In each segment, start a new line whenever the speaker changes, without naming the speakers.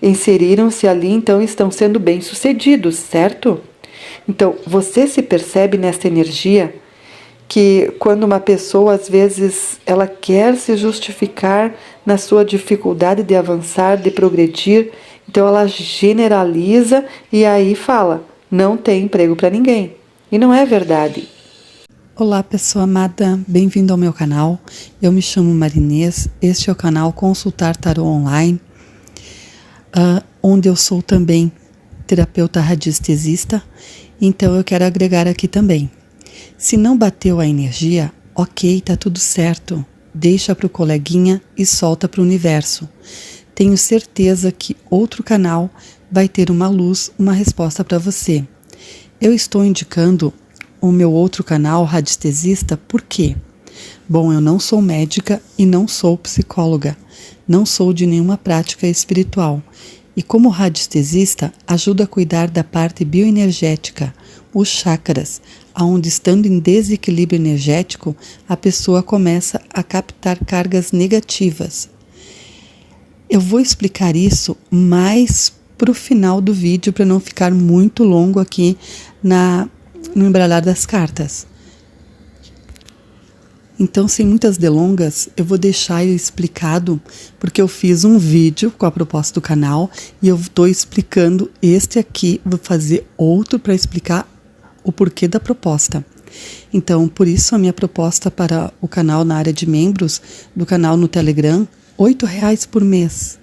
inseriram-se ali, então estão sendo bem-sucedidos, certo? Então, você se percebe nesta energia que quando uma pessoa, às vezes, ela quer se justificar na sua dificuldade de avançar, de progredir, então ela generaliza e aí fala, não tem emprego para ninguém. E não é verdade.
Olá, pessoa amada, bem-vindo ao meu canal. Eu me chamo Marinês, este é o canal Consultar Tarô Online, onde eu sou também terapeuta radiestesista, então eu quero agregar aqui também. Se não bateu a energia, ok, tá tudo certo, deixa pro coleguinha e solta pro universo. Tenho certeza que outro canal vai ter uma luz, uma resposta para você. Eu estou indicando o meu outro canal, Radiestesista, por quê? Bom, eu não sou médica e não sou psicóloga, não sou de nenhuma prática espiritual. E como radiestesista, ajuda a cuidar da parte bioenergética, os chakras, onde estando em desequilíbrio energético, a pessoa começa a captar cargas negativas. Eu vou explicar isso mais para o final do vídeo, para não ficar muito longo aqui no embaralhar das cartas. Então, sem muitas delongas, eu vou deixar explicado, porque eu fiz um vídeo com a proposta do canal e eu estou explicando este aqui, vou fazer outro para explicar o porquê da proposta. Então, por isso a minha proposta para o canal na área de membros, do canal no Telegram, R$8 por mês.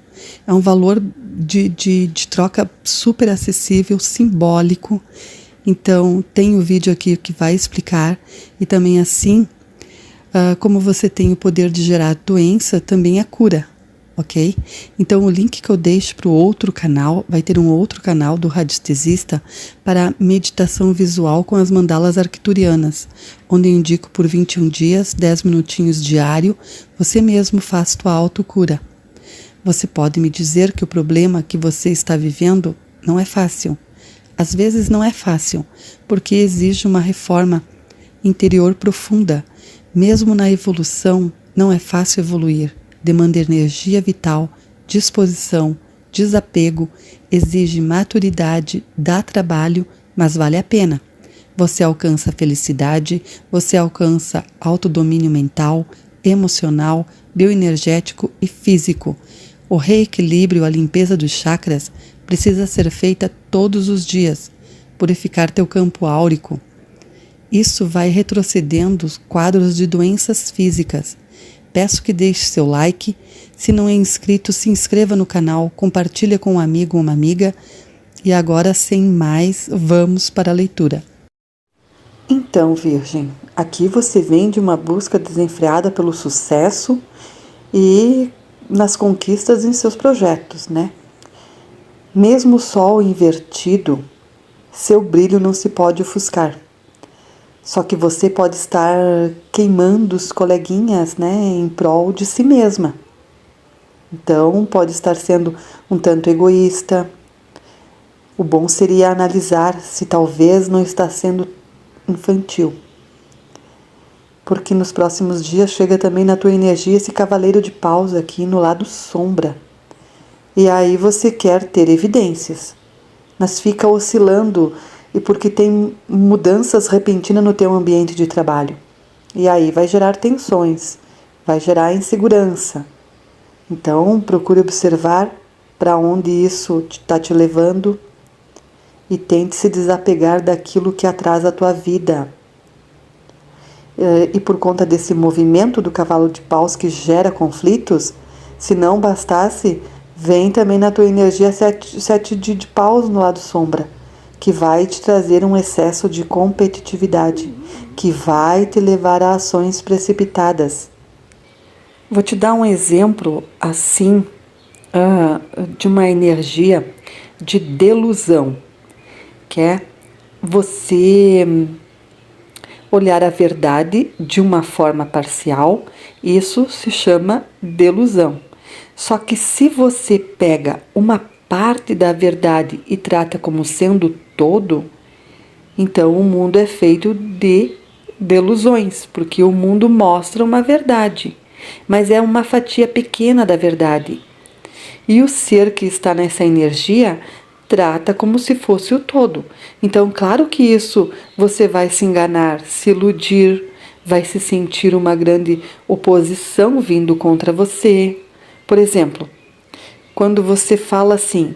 É um valor de troca super acessível, simbólico. Então, tem o vídeo aqui que vai explicar e também assim, como você tem o poder de gerar doença, também a cura, ok? Então, o link que eu deixo para o outro canal, vai ter um outro canal do Radiestesista para meditação visual com as mandalas arcturianas, onde eu indico por 21 dias, 10 minutinhos diário, você mesmo faz tua autocura. Você pode me dizer que o problema que você está vivendo não é fácil. Às vezes não é fácil, porque exige uma reforma interior profunda. Mesmo na evolução, não é fácil evoluir. Demanda energia vital, disposição, desapego, exige maturidade, dá trabalho, mas vale a pena. Você alcança felicidade, você alcança autodomínio mental, emocional, bioenergético e físico. O reequilíbrio, a limpeza dos chakras precisa ser feita todos os dias, purificar teu campo áurico. Isso vai retrocedendo os quadros de doenças físicas. Peço que deixe seu like. Se não é inscrito, se inscreva no canal, compartilhe com um amigo ou uma amiga. E agora, sem mais, vamos para a leitura.
Então, Virgem, aqui você vem de uma busca desenfreada pelo sucesso e nas conquistas em seus projetos, né? Mesmo o sol invertido, seu brilho não se pode ofuscar. Só que você pode estar queimando os coleguinhas, né, em prol de si mesma. Então, pode estar sendo um tanto egoísta. O bom seria analisar se talvez não está sendo infantil. Porque nos próximos dias chega também na tua energia esse cavaleiro de paus aqui no lado sombra. E aí você quer ter evidências, mas fica oscilando e porque tem mudanças repentinas no teu ambiente de trabalho. E aí vai gerar tensões, vai gerar insegurança. Então, procure observar para onde isso está te levando e tente se desapegar daquilo que atrasa a tua vida. E por conta desse movimento do cavalo de paus que gera conflitos, se não bastasse, vem também na tua energia sete de paus no lado sombra, que vai te trazer um excesso de competitividade, que vai te levar a ações precipitadas. Vou te dar um exemplo, assim, de uma energia de delusão, que é você olhar a verdade de uma forma parcial, isso se chama delusão. Só que se você pega uma parte da verdade e trata como sendo todo, então o mundo é feito de delusões, porque o mundo mostra uma verdade, mas é uma fatia pequena da verdade. E o ser que está nessa energia trata como se fosse o todo. Então, claro que isso você vai se enganar, se iludir, vai se sentir uma grande oposição vindo contra você. Por exemplo, quando você fala assim: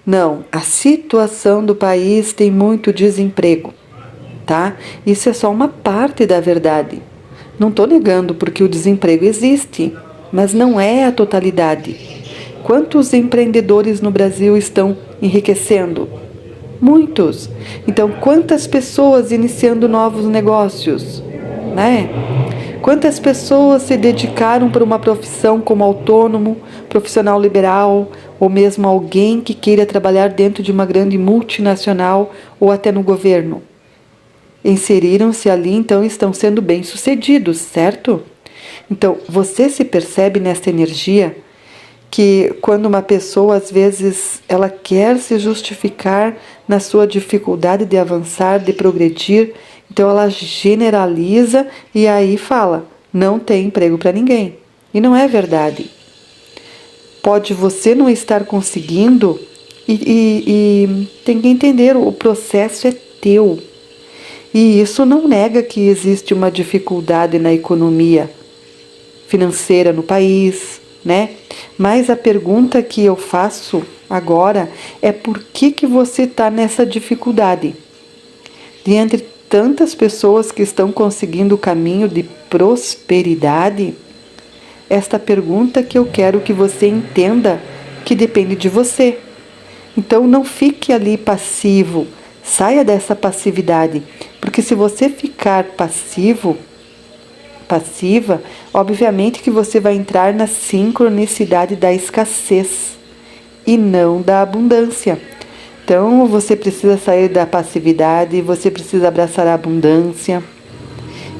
não, a situação do país tem muito desemprego, tá? Isso é só uma parte da verdade. Não estou negando porque o desemprego existe, mas não é a totalidade. Quantos empreendedores no Brasil estão enriquecendo? Muitos. Então, quantas pessoas iniciando novos negócios, né? Quantas pessoas se dedicaram para uma profissão como autônomo, profissional liberal, ou mesmo alguém que queira trabalhar dentro de uma grande multinacional ou até no governo? Inseriram-se ali, então estão sendo bem-sucedidos, certo? Então, você se percebe nesta energia que quando uma pessoa, às vezes, ela quer se justificar na sua dificuldade de avançar, de progredir, então ela generaliza e aí fala: não tem emprego para ninguém. E não é verdade. Pode você não estar conseguindo e tem que entender, o processo é teu. E isso não nega que existe uma dificuldade na economia financeira no país, né? Mas a pergunta que eu faço agora é: por que você está nessa dificuldade? De entre tantas pessoas que estão conseguindo o caminho de prosperidade, esta pergunta que eu quero que você entenda que depende de você. Então não fique ali passivo, saia dessa passividade, porque se você ficar passiva, obviamente que você vai entrar na sincronicidade da escassez e não da abundância. Então você precisa sair da passividade, você precisa abraçar a abundância.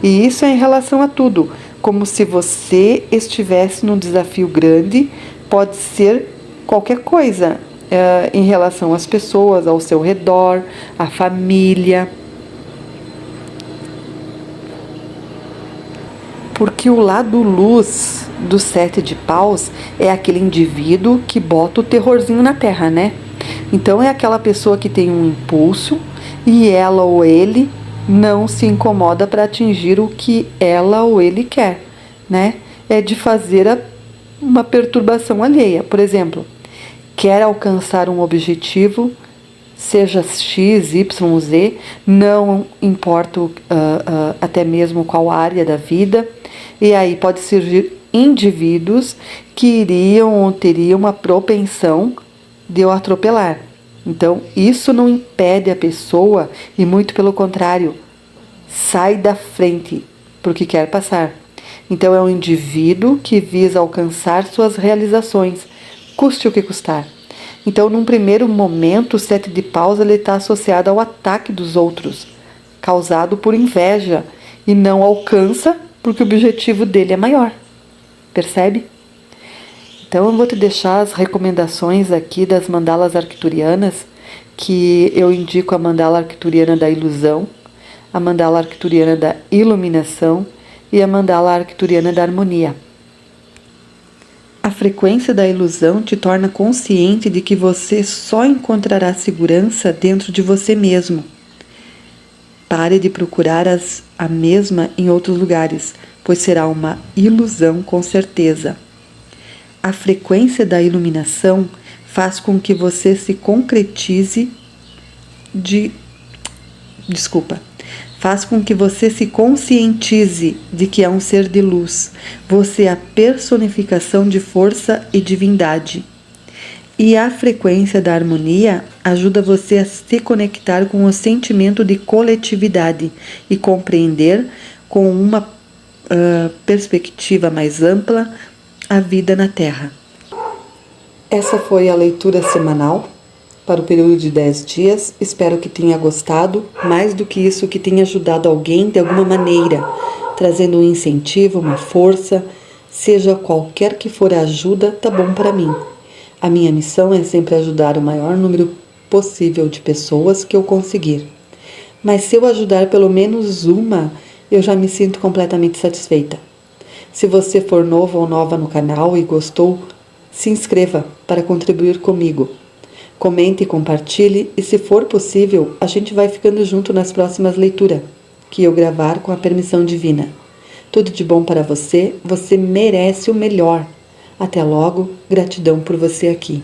E isso é em relação a tudo, como se você estivesse num desafio grande, pode ser qualquer coisa, em relação às pessoas ao seu redor, à família. Porque o lado luz do 7 de paus é aquele indivíduo que bota o terrorzinho na terra, né? Então é aquela pessoa que tem um impulso e ela ou ele não se incomoda para atingir o que ela ou ele quer, né? É de fazer uma perturbação alheia. Por exemplo, quer alcançar um objetivo, seja X, Y, Z, não importa até mesmo qual área da vida, e aí pode surgir indivíduos que iriam ou teriam uma propensão de o atropelar. Então, isso não impede a pessoa, e muito pelo contrário, sai da frente porque quer passar. Então, é um indivíduo que visa alcançar suas realizações, custe o que custar. Então, num primeiro momento, o 7 de paus está associado ao ataque dos outros, causado por inveja, e não alcança porque o objetivo dele é maior. Percebe? Então, eu vou te deixar as recomendações aqui das mandalas arcturianas, que eu indico a mandala arcturiana da ilusão, a mandala arcturiana da iluminação e a mandala arcturiana da harmonia. A frequência da ilusão te torna consciente de que você só encontrará segurança dentro de você mesmo. Pare de procurar a mesma em outros lugares, pois será uma ilusão com certeza. A frequência da iluminação faz com que você se concretize faz com que você se conscientize de que é um ser de luz. Você é a personificação de força e divindade. E a frequência da harmonia ajuda você a se conectar com o sentimento de coletividade e compreender com uma perspectiva mais ampla a vida na Terra. Essa foi a leitura semanal para o período de 10 dias. Espero que tenha gostado, mais do que isso, que tenha ajudado alguém de alguma maneira, trazendo um incentivo, uma força, seja qualquer que for a ajuda, tá bom para mim. A minha missão é sempre ajudar o maior número possível de pessoas que eu conseguir. Mas se eu ajudar pelo menos uma, eu já me sinto completamente satisfeita. Se você for novo ou nova no canal e gostou, Se inscreva para contribuir comigo. Comente e compartilhe e, se for possível, a gente vai ficando junto nas próximas leituras, que eu gravar com a permissão divina. Tudo de bom para você, você merece o melhor. Até logo, gratidão por você aqui.